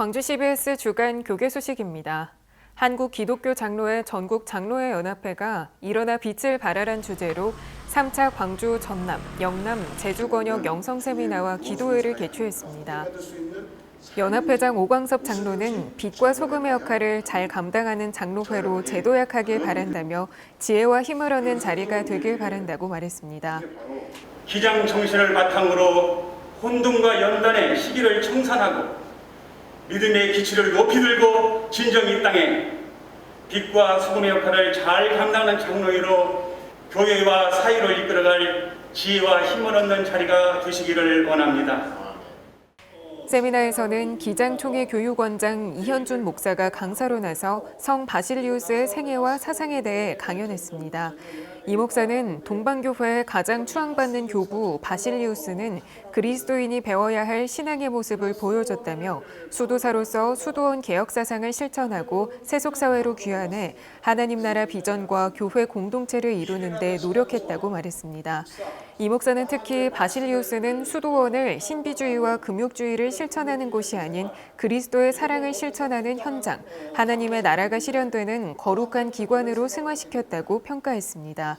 광주 CBS 주간 교계 소식입니다. 한국 기독교 장로회 전국 장로회 연합회가 일어나 빛을 발하란 주제로 3차 광주 전남, 영남, 제주 권역 영성 세미나와 기도회를 개최했습니다. 연합회장 오광섭 장로는 빛과 소금의 역할을 잘 감당하는 장로회로 재도약하길 바란다며 지혜와 힘을 얻는 자리가 되길 바란다고 말했습니다. 기장 정신을 바탕으로 혼돈과 연단의 시기를 청산하고 믿음의 기치를 높이 들고 진정히 이 땅에 빛과 소금의 역할을 잘 감당하는 장로회로 교회와 사회를 이끌어갈 지혜와 힘을 얻는 자리가 되시기를 원합니다. 세미나에서는 기장총회 교육원장 이현준 목사가 강사로 나서 성 바실리우스의 생애와 사상에 대해 강연했습니다. 이 목사는 동방교회의 가장 추앙받는 교부 바실리우스는 그리스도인이 배워야 할 신앙의 모습을 보여줬다며 수도사로서 수도원 개혁 사상을 실천하고 세속사회로 귀환해 하나님 나라 비전과 교회 공동체를 이루는 데 노력했다고 말했습니다. 이 목사는 특히 바실리우스는 수도원을 신비주의와 금욕주의를 실천하는 곳이 아닌 그리스도의 사랑을 실천하는 현장, 하나님의 나라가 실현되는 거룩한 기관으로 승화시켰다고 평가했습니다.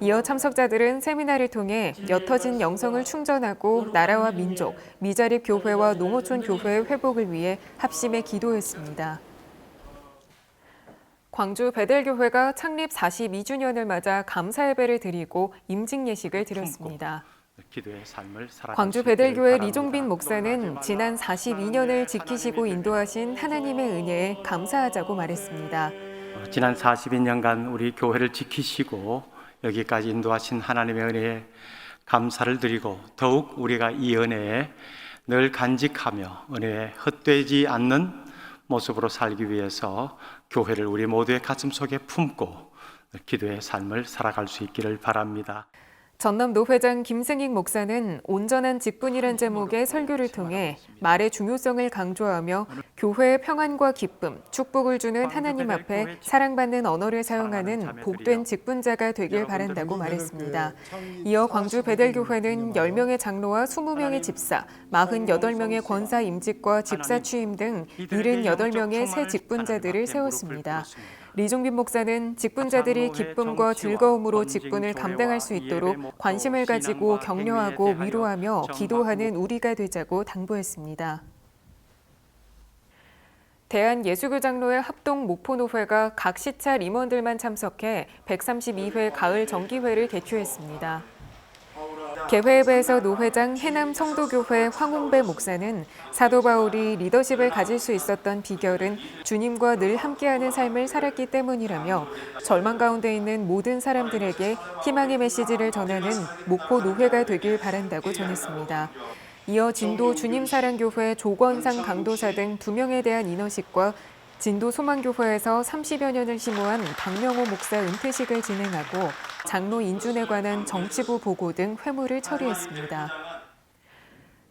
이어 참석자들은 세미나를 통해 옅어진 영성을 충전하고 나라와 민족, 미자립 교회와 농어촌 교회의 회복을 위해 합심해 기도했습니다. 광주 베델교회가 창립 42주년을 맞아 감사 예배를 드리고 임직 예식을 드렸습니다. 광주 베델교회 리종빈 목사는 지난 42년을 지키시고 인도하신 하나님의 은혜에 감사하자고 말했습니다. 지난 42년간 우리 교회를 지키시고 여기까지 인도하신 하나님의 은혜에 감사를 드리고 더욱 우리가 이 은혜에 늘 간직하며 은혜에 헛되지 않는 모습으로 살기 위해서 교회를 우리 모두의 가슴 속에 품고 기도의 삶을 살아갈 수 있기를 바랍니다. 전남 노회장 김승익 목사는 온전한 직분이란 제목의 설교를 통해 말의 중요성을 강조하며 교회의 평안과 기쁨, 축복을 주는 하나님 앞에 사랑받는 언어를 사용하는 복된 직분자가 되길 바란다고 말했습니다. 이어 광주 베델교회는 10명의 장로와 20명의 집사, 48명의 권사 임직과 집사 취임 등 78명의 새 직분자들을 세웠습니다. 리종빈 목사는 직분자들이 기쁨과 즐거움으로 직분을 감당할 수 있도록 관심을 가지고 격려하고 위로하며 기도하는 우리가 되자고 당부했습니다. 대한예수교장로회 합동 목포노회가 각 시찰 임원들만 참석해 132회 가을 정기회를 개최했습니다. 개회에서 노회장 해남 성도교회 황웅배 목사는 사도 바울이 리더십을 가질 수 있었던 비결은 주님과 늘 함께하는 삶을 살았기 때문이라며 절망 가운데 있는 모든 사람들에게 희망의 메시지를 전하는 목포 노회가 되길 바란다고 전했습니다. 이어 진도 주님사랑교회 조권상 강도사 등 2명에 대한 인허식과 진도 소망교회에서 30여 년을 심호한 박명호 목사 은퇴식을 진행하고 장로 인준에 관한 정치부 보고 등 회무를 처리했습니다.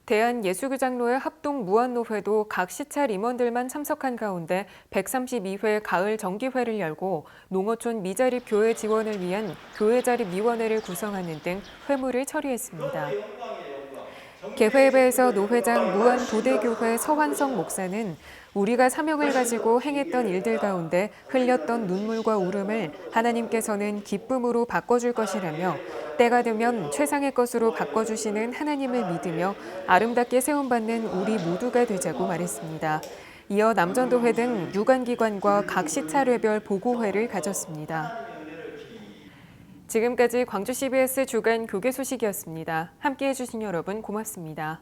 대한예수교장로회 합동 무안노회도 각 시찰 임원들만 참석한 가운데 132회 가을 정기회를 열고 농어촌 미자립 교회 지원을 위한 교회자립위원회를 구성하는 등 회무를 처리했습니다. 개회에서 노회장 무안도대교회 서환성 목사는 우리가 사명을 가지고 행했던 일들 가운데 흘렸던 눈물과 울음을 하나님께서는 기쁨으로 바꿔줄 것이라며 때가 되면 최상의 것으로 바꿔주시는 하나님을 믿으며 아름답게 세움받는 우리 모두가 되자고 말했습니다. 이어 남전도회 등 유관기관과 각 시찰회별 보고회를 가졌습니다. 지금까지 광주 CBS 주간 교계 소식이었습니다. 함께해 주신 여러분 고맙습니다.